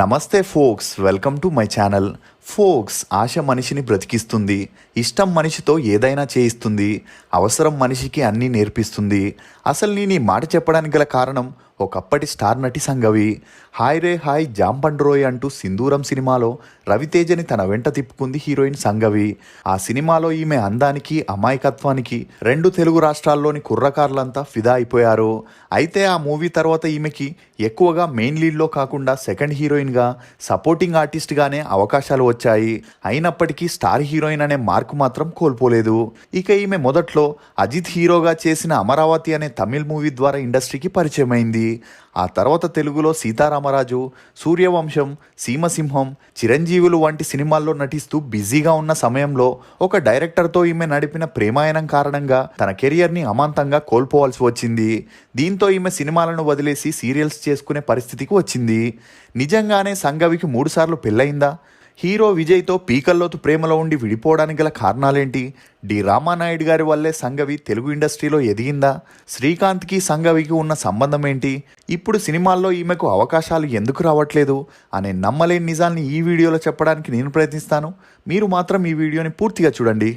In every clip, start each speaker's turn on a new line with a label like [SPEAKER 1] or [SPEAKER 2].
[SPEAKER 1] నమస్తే folks, welcome to my channel. Folks, ఆశ మనిషిని బ్రతికిస్తుంది, ఇష్టం మనిషితో ఏదైనా చేయిస్తుంది, అవసరం మనిషికి అన్నీ నేర్పిస్తుంది. అసలు నేను ఈ మాట చెప్పడానికి గల కారణం ఒకప్పటి స్టార్ నటి సంగవి. హాయ్ రే హాయ్ జాంపండ్రోయ్ అంటూ సింధూరం సినిమాలో రవితేజని తన వెంట తిప్పుకుంది హీరోయిన్ సంగవి. ఆ సినిమాలో ఈమె అందానికి అమాయకత్వానికి రెండు తెలుగు రాష్ట్రాల్లోని కుర్రకారులంతా ఫిదా అయిపోయారు. అయితే ఆ మూవీ తర్వాత ఈమెకి ఎక్కువగా మెయిన్ లీడ్లో కాకుండా సెకండ్ హీరోయిన్గా, సపోర్టింగ్ ఆర్టిస్ట్గానే అవకాశాలు వచ్చాయి. అయినప్పటికీ స్టార్ హీరోయిన్ అనే మార్కు మాత్రం కోల్పోలేదు. ఇక ఈమె మొదట్లో అజిత్ హీరోగా చేసిన అమరావతి అనే తమిళ్ మూవీ ద్వారా ఇండస్ట్రీకి పరిచయం అయింది. ఆ తర్వాత తెలుగులో సీతారామరాజు, సూర్యవంశం, సీమసింహం, చిరంజీవులు వంటి సినిమాల్లో నటిస్తూ బిజీగా ఉన్న సమయంలో ఒక డైరెక్టర్తో ఈమె నడిపిన ప్రేమాయణం కారణంగా తన కెరియర్ని అమాంతంగా కోల్పోవాల్సి వచ్చింది. దీంతో ఈమె సినిమాలను వదిలేసి సీరియల్స్ చేసుకునే పరిస్థితికి వచ్చింది. నిజంగానే సంగవికి 3 సార్లు పెళ్ళయిందా? హీరో విజయ్తో పీకల్లోతు ప్రేమలో ఉండి విడిపోవడానికి గల కారణాలేంటి? డి రామానాయుడు గారి వల్లే సంగవి తెలుగు ఇండస్ట్రీలో ఎదిగిందా? శ్రీకాంత్కి సంగవికి ఉన్న సంబంధం ఏంటి? ఇప్పుడు సినిమాల్లో ఈమెకు అవకాశాలు ఎందుకు రావట్లేదు అనే నమ్మలేని నిజాల్ని ఈ వీడియోలో చెప్పడానికి నేను ప్రయత్నిస్తాను. మీరు మాత్రం ఈ వీడియోని పూర్తిగా చూడండి.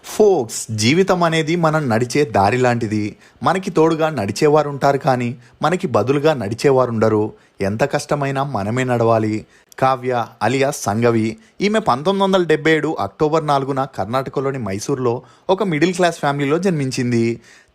[SPEAKER 1] ఫోక్స్, జీవితం అనేది మనం నడిచే దారి లాంటిది. మనకి తోడుగా నడిచేవారు ఉంటారు, కానీ మనకి బదులుగా నడిచేవారు ఉండరు. ఎంత కష్టమైనా మనమే నడవాలి. కావ్య అలియాస్ సంగవి. ఈమె 1977 అక్టోబర్ 4న కర్ణాటకలోని మైసూర్లో ఒక మిడిల్ క్లాస్ ఫ్యామిలీలో జన్మించింది.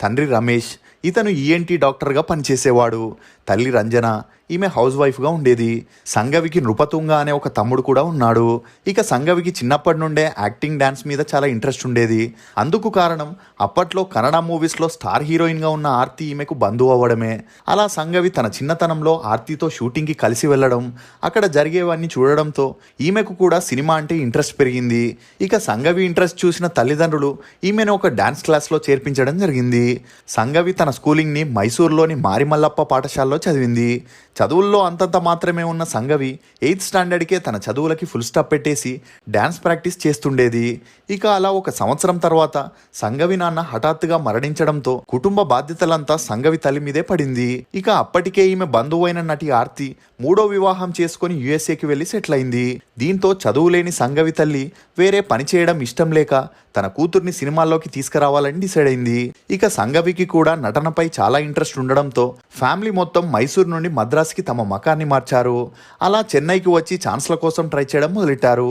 [SPEAKER 1] తండ్రి రమేష్, ఇతను ఈఎన్టీ డాక్టర్గా పనిచేసేవాడు. తల్లి రంజన, ఈమె హౌస్ వైఫ్గా ఉండేది. సంగవికి నృపతుంగ అనే ఒక తమ్ముడు కూడా ఉన్నాడు. ఇక సంగవికి చిన్నప్పటి నుండే యాక్టింగ్, డాన్స్ మీద చాలా ఇంట్రెస్ట్ ఉండేది. అందుకు కారణం అప్పట్లో కన్నడ మూవీస్లో స్టార్ హీరోయిన్గా ఉన్న ఆర్తి ఈమెకు బంధువు అవ్వడమే. అలా సంగవి తన చిన్నతనంలో ఆర్తితో షూటింగ్కి కలిసి వెళ్ళడం, అక్కడ జరిగేవన్నీ చూడడంతో ఈమెకు కూడా సినిమా అంటే ఇంట్రెస్ట్ పెరిగింది. ఇక సంగవి ఇంట్రెస్ట్ చూసిన తల్లిదండ్రులు ఈమెను ఒక డాన్స్ క్లాస్లో చేర్పించడం జరిగింది. సంగవి తన స్కూలింగ్ని మైసూర్లోని మారిమల్లప్ప పాఠశాలలో చదివింది. చదువుల్లో అంతంత మాత్రమే ఉన్న సంగవి 8th స్టాండర్డ్కే తన చదువులకి ఫుల్ స్టాప్ పెట్టేసి డ్యాన్స్ ప్రాక్టీస్ చేస్తుండేది. ఇక అలా ఒక సంవత్సరం తర్వాత సంగవి నాన్న హఠాత్తుగా మరణించడంతో కుటుంబ బాధ్యతలంతా సంగవి తల్లి మీదే పడింది. ఇక అప్పటికే ఈమె బంధువైన నటి ఆర్తి 3వ వివాహం చేసుకుని యుఎస్ఏకి వెళ్ళి సెటిల్ అయింది. దీంతో చదువులేని సంగవి తల్లి వేరే పని చేయడం ఇష్టం లేక తన కూతుర్ని సినిమాల్లోకి తీసుకురావాలని డిసైడ్ అయింది. ఇక సంగవికి కూడా నటనపై చాలా ఇంట్రెస్ట్ ఉండడంతో ఫ్యామిలీ మొత్తం మైసూర్ నుండి మద్రాస్కి తమ మకాన్ని మార్చారు. అలా చెన్నైకి వచ్చి ఛాన్స్ల కోసం ట్రై చేయడం మొదలెట్టారు.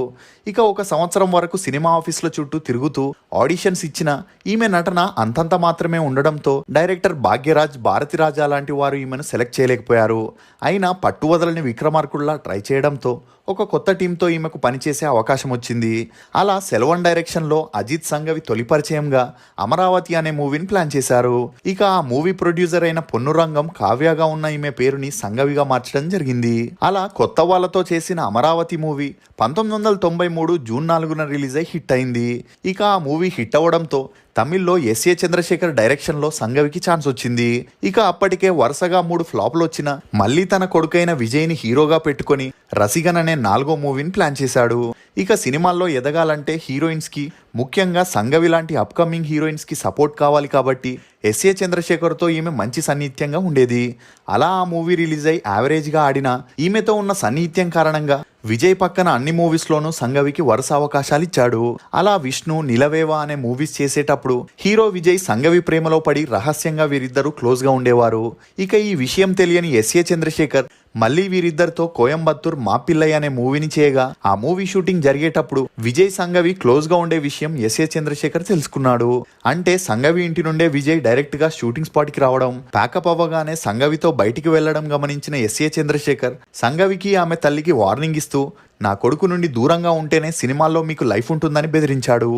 [SPEAKER 1] ఇక ఒక సంవత్సరం వరకు సినిమా ఆఫీసుల చుట్టూ తిరుగుతూ ఆడిషన్స్ ఇచ్చిన ఈమె నటన అంతంత మాత్రమే ఉండడంతో డైరెక్టర్ భాగ్యరాజ్, భారతిరాజా లాంటి వారు ఈమెను సెలెక్ట్ చేయలేకపోయారు. అయినా పట్టువదలని విక్రమార్కుల్లా ట్రై చేయడంతో ఒక కొత్త టీంతో ఈమెకు పనిచేసే అవకాశం వచ్చింది. అలా సెల్వన్ డైరెక్షన్లో అజిత్ సంగవి తొలి పరిచయంగా అమరావతి అనే మూవీని ప్లాన్ చేశారు. ఇక ఆ మూవీ ప్రొడ్యూసర్ అయిన పొన్నురంగం కావ్యగా ఉన్న ఈమె పేరుని సంగవిగా మార్చడం జరిగింది. అలా కొత్త వాళ్ళతో చేసిన అమరావతి మూవీ 1993 జూన్ 4న రిలీజ్ అయి హిట్ అయింది. ఇక ఆ మూవీ హిట్ అవ్వడంతో తమిళ్లో ఎస్ఏ చంద్రశేఖర్ డైరెక్షన్లో సంగవికి ఛాన్స్ వచ్చింది. ఇక అప్పటికే వరుసగా 3 ఫ్లాప్లు వచ్చిన మళ్ళీ తన కొడుకైన విజయ్ని హీరోగా పెట్టుకొని రసిగన్ అనే 4వ మూవీని ప్లాన్ చేశాడు. ఇక సినిమాల్లో ఎదగాలంటే హీరోయిన్స్కి, ముఖ్యంగా సంగవి లాంటి అప్కమింగ్ హీరోయిన్స్కి సపోర్ట్ కావాలి కాబట్టి ఎస్ఏ చంద్రశేఖర్తో ఈమె మంచి సన్నిహిత్యంగా ఉండేది. అలా ఆ మూవీ రిలీజ్ అయి యావరేజ్గా ఆడినా ఈమెతో ఉన్న సన్నిహిత్యం కారణంగా విజయ్ పక్కన అన్ని మూవీస్లోనూ సంగవికి వరుస అవకాశాలు ఇచ్చాడు. అలా విష్ణు, నిలవేవా అనే మూవీస్ చేసేటప్పుడు హీరో విజయ్ సంగవి ప్రేమలో పడి రహస్యంగా వీరిద్దరూ క్లోజ్గా ఉండేవారు. ఇక ఈ విషయం తెలియని ఎస్ఏ చంద్రశేఖర్ మళ్ళీ వీరిద్దరితో కోయంబత్తూర్ మా పిల్లయ్య అనే మూవీని చేయగా ఆ మూవీ షూటింగ్ జరిగేటప్పుడు విజయ్ సంగవి క్లోజ్గా ఉండే విషయం ఎస్ఏ చంద్రశేఖర్ తెలుసుకున్నాడు. అంటే సంగవి ఇంటి నుండే విజయ్ డైరెక్ట్గా షూటింగ్ స్పాట్కి రావడం, ప్యాకప్ అవ్వగానే సంగవితో బయటికి వెళ్లడం గమనించిన ఎస్ఏ చంద్రశేఖర్ సంగవికి, ఆమె తల్లికి వార్నింగ్ ఇస్తూ నా కొడుకు నుండి దూరంగా ఉంటేనే సినిమాల్లో మీకు లైఫ్ ఉంటుందని బెదిరించాడు.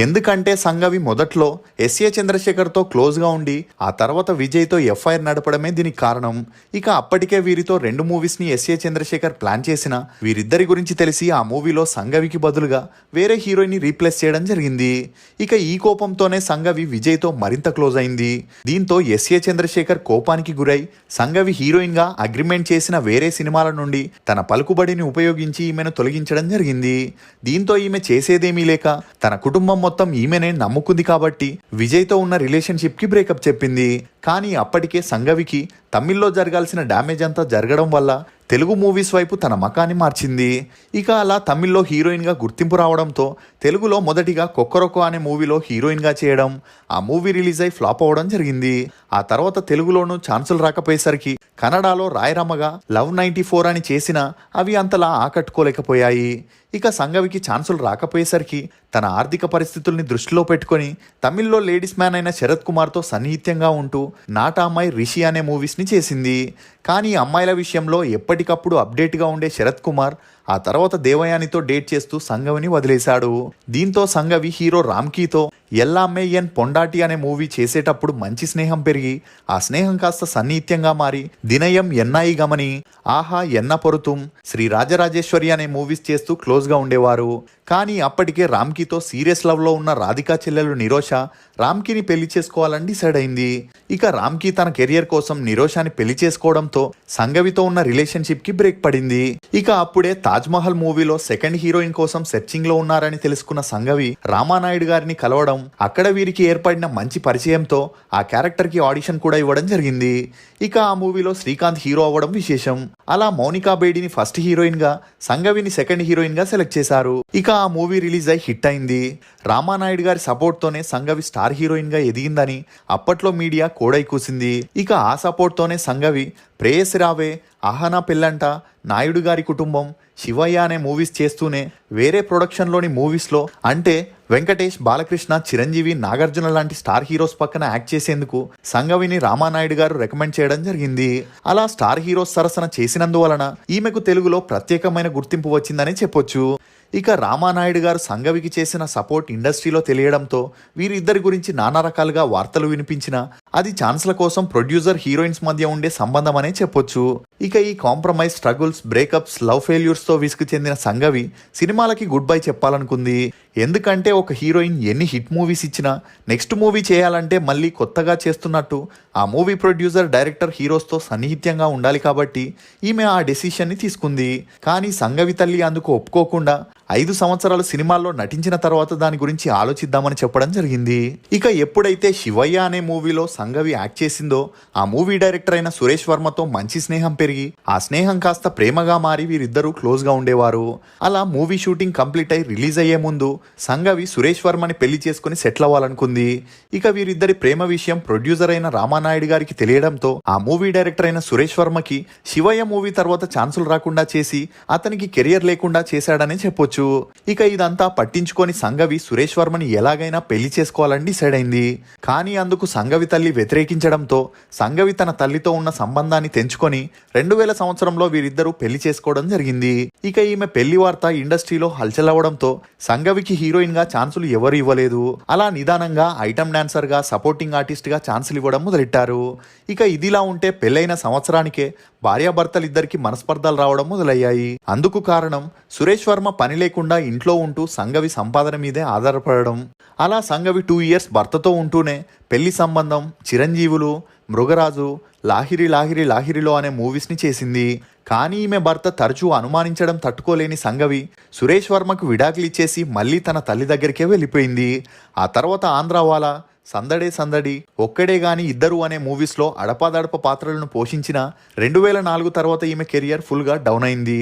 [SPEAKER 1] ఎందుకంటే సంగవి మొదట్లో ఎస్ఏ చంద్రశేఖర్తో క్లోజ్గా ఉండి ఆ తర్వాత విజయ్తో ఎఫ్ఐఆర్ నడపడమే దీనికి కారణం. ఇక అప్పటికే వీరితో 2 మూవీస్ని ఎస్ఏ చంద్రశేఖర్ ప్లాన్ చేసిన వీరిద్దరి గురించి తెలిసి ఆ మూవీలో సంగవికి బదులుగా వేరే హీరోయిన్ని రీప్లేస్ చేయడం జరిగింది. ఇక ఈ కోపంతోనే సంగవి విజయ్తో మరింత క్లోజ్ అయింది. దీంతో ఎస్ఏ చంద్రశేఖర్ కోపానికి గురై సంగవి హీరోయిన్గా అగ్రిమెంట్ చేసిన వేరే సినిమాల నుండి తన పలుకుబడిని ఉపయోగించి ఈమెను తొలగించడం జరిగింది. దీంతో ఈమె చేసేదేమీ లేక తన కుటుంబం మొత్తం ఈమెనే నమ్ముకుంది కాబట్టి విజయ్తో ఉన్న రిలేషన్షిప్ కి బ్రేకప్ చెప్పింది. కానీ అప్పటికే సంఘవికి తమిళ్లో జరగాల్సిన డ్యామేజ్ అంతా జరగడం వల్ల తెలుగు మూవీస్ వైపు తన మకాన్ని మార్చింది. ఇక అలా తమిళ్లో హీరోయిన్గా గుర్తింపు రావడంతో తెలుగులో మొదటిగా కొక్కరొక్కో అనే మూవీలో హీరోయిన్గా చేయడం, ఆ మూవీ రిలీజ్ అయి ఫ్లాప్ అవ్వడం జరిగింది. ఆ తర్వాత తెలుగులోనూ ఛాన్సులు రాకపోయేసరికి కన్నడలో రాయరమ్మగా లవ్ 94 అని చేసినా అవి అంతలా ఆకట్టుకోలేకపోయాయి. ఇక సంఘవికి ఛాన్సులు రాకపోయేసరికి తన ఆర్థిక పరిస్థితుల్ని దృష్టిలో పెట్టుకొని తమిళ్లో లేడీస్ మ్యాన్ అయిన శరత్ కుమార్తో సన్నిహిత్యంగా ఉంటూ నాటా అమ్మాయి రిషి అనే మూవీస్ని చేసింది. కానీ అమ్మాయిల విషయంలో ఎప్పటికప్పుడు అప్డేట్గా ఉండే శరత్ కుమార్ ఆ తర్వాత దేవయానితో డేట్ చేస్తూ సంఘవిని వదిలేశాడు. దీంతో సంఘవి హీరో రామ్కీతో ఎల్లామ్మే ఎన్ పొండాటి అనే మూవీ చేసేటప్పుడు మంచి స్నేహం పెరిగి ఆ స్నేహం కాస్త సన్నిహిత్యంగా మారి దినయం ఎన్నాయి గమని, ఆహా ఎన్న పొరుతుం, శ్రీ రాజరాజేశ్వరి అనే మూవీస్ చేస్తూ క్లోజ్గా ఉండేవారు. కానీ అప్పటికే రామ్కీతో సీరియస్ లవ్లో ఉన్న రాధికా చెల్లెలు నిరోష రామ్కీని పెళ్లి చేసుకోవాలని డిసైడ్ అయింది. ఇక రామ్కీ తన కెరియర్ కోసం నిరోషాని పెళ్లి చేసుకోవడంతో సంఘవితో ఉన్న రిలేషన్షిప్ కి బ్రేక్ పడింది. ఇక అప్పుడే తాజ్మహల్ మూవీలో సెకండ్ హీరోయిన్ కోసం సెర్చింగ్ లో ఉన్నారని తెలుసుకున్న సంఘవి రామానాయుడు గారిని కలవడం, అక్కడ వీరికి ఏర్పడిన మంచి పరిచయంతో ఆ క్యారెక్టర్ కి ఆడిషన్ కూడా ఇవ్వడం జరిగింది. ఇక ఆ మూవీలో శ్రీకాంత్ హీరో అవ్వడం విశేషం. అలా మౌనికా బేడిని ఫస్ట్ హీరోయిన్ గా, సంఘవిని సెకండ్ హీరోయిన్ గా సెలెక్ట్ చేశారు. ఇక ఆ మూవీ రిలీజ్ అయి హిట్ అయింది. రామానాయుడు గారి సపోర్ట్ తోనే సంఘవి స్టార్ హీరోయిన్ గా ఎదిగిందని అప్పట్లో మీడియా కోడై కూసింది. ఇక ఆ సపోర్ట్ తోనే సంఘవి ప్రేయసి రావే, ఆహనా పెళ్ళంట, నాయుడు గారి కుటుంబం, శివయ్య అనే మూవీస్ చేస్తూనే వేరే ప్రొడక్షన్లోని మూవీస్లో అంటే వెంకటేష్, బాలకృష్ణ, చిరంజీవి, నాగార్జున లాంటి స్టార్ హీరోస్ పక్కన యాక్ట్ చేసేందుకు సంఘవిని రామానాయుడు గారు రికమెండ్ చేయడం జరిగింది. అలా స్టార్ హీరోస్ సరసన చేసినందువలన ఈమెకు తెలుగులో ప్రత్యేకమైన గుర్తింపు వచ్చిందని చెప్పొచ్చు. ఇక రామానాయుడు గారు సంఘవికి చేసిన సపోర్ట్ ఇండస్ట్రీలో తెలియడంతో వీరిద్దరి గురించి నానా రకాలుగా వార్తలు వినిపించినా అది ఛాన్స్ల కోసం ప్రొడ్యూసర్ హీరోయిన్స్ మధ్య ఉండే సంబంధం అనే చెప్పొచ్చు. ఇక ఈ compromise, struggles, breakups, love failures తో విసుగు చెందిన సంఘవి సినిమాలకి గుడ్ బై చెప్పాలనుకుంది. ఎందుకంటే ఒక హీరోయిన్ ఎన్ని హిట్ మూవీస్ ఇచ్చినా నెక్స్ట్ మూవీ చేయాలంటే మళ్ళీ కొత్తగా చేస్తున్నట్టు ఆ మూవీ ప్రొడ్యూసర్, డైరెక్టర్ హీరోస్తో సన్నిహిత్యంగా ఉండాలి కాబట్టి ఈమె ఆ డెసిషన్ని తీసుకుంది. కానీ సంఘవి తల్లి అందుకు ఒప్పుకోకుండా 5 సంవత్సరాలు సినిమాల్లో నటించిన తర్వాత దాని గురించి ఆలోచిద్దామని చెప్పడం జరిగింది. ఇక ఎప్పుడైతే శివయ్య అనే మూవీలో సంఘవి యాక్ట్ చేసిందో ఆ మూవీ డైరెక్టర్ అయిన సురేష్ వర్మతో మంచి స్నేహం పెరిగి ఆ స్నేహం కాస్త ప్రేమగా మారి వీరిద్దరూ క్లోజ్ గా ఉండేవారు. అలా మూవీ షూటింగ్ కంప్లీట్ అయి రిలీజ్ అయ్యే ముందు సంఘవి సురేష్ వర్మని పెళ్లి చేసుకుని సెటిల్ అవ్వాలనుకుంది. ఇక వీరిద్దరి ప్రేమ విషయం ప్రొడ్యూసర్ అయిన రామానాయుడు గారికి తెలియడంతో ఆ మూవీ డైరెక్టర్ అయిన సురేష్ వర్మకి శివయ్య మూవీ తర్వాత ఛాన్సులు రాకుండా చేసి అతనికి కెరియర్ లేకుండా చేశాడని చెప్పొచ్చు. ఇక ఇదంతా పట్టించుకొని సంఘవి సురేష్ వర్మని ఎలాగైనా పెళ్లి చేసుకోవాలని డిసైడ్ అయింది. కానీ అందుకు సంఘవి తల్లి వ్యతిరేకించడంతో సంఘవి తన తల్లితో ఉన్న సంబంధాన్ని తెంచుకొని 2000 సంవత్సరంలో వీరిద్దరూ పెళ్లి చేసుకోవడం జరిగింది. ఇక ఈమె పెళ్లి వార్త ఇండస్ట్రీలో హల్చల్ అవ్వడంతో సంఘవికి హీరోయిన్ గా ఛాన్సులు ఎవరు ఇవ్వలేదు. అలా నిదానంగా ఐటమ్ డాన్సర్ గా, సపోర్టింగ్ ఆర్టిస్ట్ గా ఛాన్సులు ఇవ్వడం మొదలెట్టారు. ఇక ఇదిలా ఉంటే పెళ్లైన సంవత్సరానికే భార్యాభర్తలిద్దరికి మనస్పర్ధాలు రావడం మొదలయ్యాయి. అందుకు కారణం సురేష్ వర్మ పని లేకుండా ఇంట్లో ఉంటూ సంఘవి సంపాదన మీదే ఆధారపడడం. అలా సంఘవి 2 ఇయర్స్ భర్తతో ఉంటూనే పెళ్లి సంబంధం, చిరంజీవులు, మృగరాజు, లాహిరి లాహిరి లాహిరిలో అనే మూవీస్ని చేసింది. కానీ ఈమె భర్త తరచూ అనుమానించడం తట్టుకోలేని సంఘవి సురేష్ వర్మకు విడాకులు ఇచ్చేసి మళ్ళీ తన తల్లి దగ్గరికే వెళ్ళిపోయింది. ఆ తర్వాత ఆంధ్రావాలా, సందడే సందడి, ఒక్కడే గాని ఇద్దరు అనే మూవీస్లో అడపాదడప పాత్రలను పోషించిన 2004 తర్వాత ఈమె కెరియర్ ఫుల్గా డౌన్ అయింది.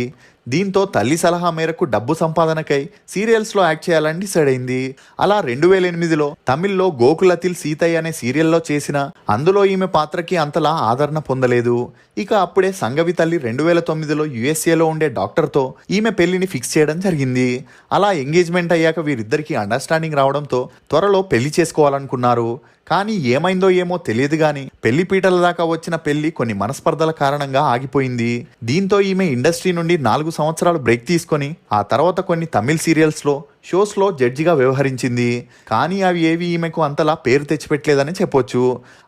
[SPEAKER 1] దీంతో తల్లి సలహా మేరకు డబ్బు సంపాదనకై సీరియల్స్లో యాక్ట్ చేయాలని డిసైడ్ అయింది. అలా 2008లో తమిళ్లో గోకులతిల్ సీతయ్య అనే సీరియల్లో చేసిన అందులో ఈమె పాత్రకి అంతలా ఆదరణ పొందలేదు. ఇక అప్పుడే సంఘవి తల్లి 2009లో యుఎస్ఏలో ఉండే డాక్టర్తో ఈమె పెళ్లిని ఫిక్స్ చేయడం జరిగింది. అలా ఎంగేజ్మెంట్ అయ్యాక వీరిద్దరికి అండర్స్టాండింగ్ రావడంతో త్వరలో పెళ్లి చేసుకోవాలనుకున్నారు. కానీ ఏమైందో ఏమో తెలియదు గాని పెళ్లి పీటల దాకా వచ్చిన పెళ్లి కొన్ని మనస్పర్ధల కారణంగా ఆగిపోయింది. దీంతో ఈమె ఇండస్ట్రీ నుండి 4 సంవత్సరాలు బ్రేక్ తీసుకొని ఆ తర్వాత కొన్ని తమిళ్ సీరియల్స్లో, షోస్లో జడ్జిగా వ్యవహరించింది. కానీ అవి ఏవి ఈమెకు అంతలా పేరు తెచ్చిపెట్టలేదని చెప్పొచ్చు.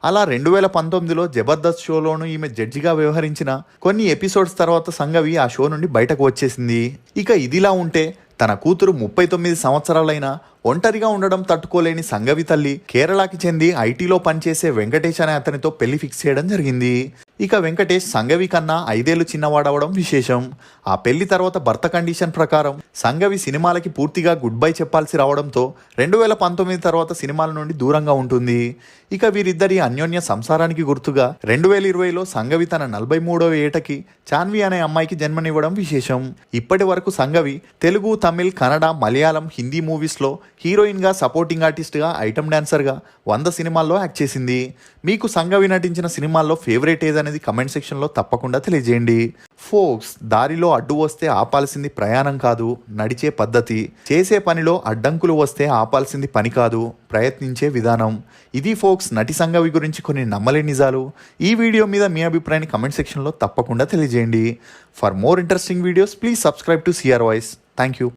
[SPEAKER 1] అలా 2019లో జబర్దస్త్ షోలోనూ ఈమె జడ్జిగా వ్యవహరించిన కొన్ని ఎపిసోడ్స్ తర్వాత సంఘవి ఆ షో నుండి బయటకు వచ్చేసింది. ఇక ఇదిలా ఉంటే తన కూతురు 39 సంవత్సరాలైనా ఒంటరిగా ఉండడం తట్టుకోలేని సంఘవి తల్లి కేరళకి చెంది ఐటీలో పనిచేసే వెంకటేష్ అనే అతనితో పెళ్లి ఫిక్స్ చేయడం జరిగింది. ఇక వెంకటేష్ సంగవి కన్నా 5 ఏళ్లు చిన్నవాడవడం విశేషం. ఆ పెళ్లి తర్వాత భర్త కండిషన్ ప్రకారం సంగవి సినిమాలకి పూర్తిగా గుడ్ బై చెప్పాల్సి రావడంతో 2019 తర్వాత సినిమాల నుండి దూరంగా ఉంటుంది. ఇక వీరిద్దరి అన్యోన్య సంసారానికి గుర్తుగా 2020లో సంగవి తన 43వ ఏటకి చాన్వి అనే అమ్మాయికి జన్మనివ్వడం విశేషం. ఇప్పటి వరకు సంగవి తెలుగు, తమిళ్, కన్నడ, మలయాళం, హిందీ మూవీస్లో హీరోయిన్గా, సపోర్టింగ్ ఆర్టిస్ట్గా, ఐటమ్ డాన్సర్గా 100 సినిమాల్లో యాక్ట్ చేసింది. మీకు సంగవి నటించిన సినిమాల్లో ఫేవరెట్ ఏదనేది కమెంట్ సెక్షన్లో తప్పకుండా తెలియజేయండి. ఫోక్స్, దారిలో అడ్డు వస్తే ఆపాల్సింది ప్రయాణం కాదు, నడిచే పద్ధతి. చేసే పనిలో అడ్డంకులు వస్తే ఆపాల్సింది పని కాదు, ప్రయత్నించే విధానం. ఇది ఫోక్స్ నటి సంగవి గురించి కొన్ని నమ్మలేని నిజాలు. ఈ వీడియో మీద మీ అభిప్రాయాన్ని కమెంట్ సెక్షన్లో తప్పకుండా తెలియజేయండి. For more interesting videos please subscribe to CR voice. Thank you.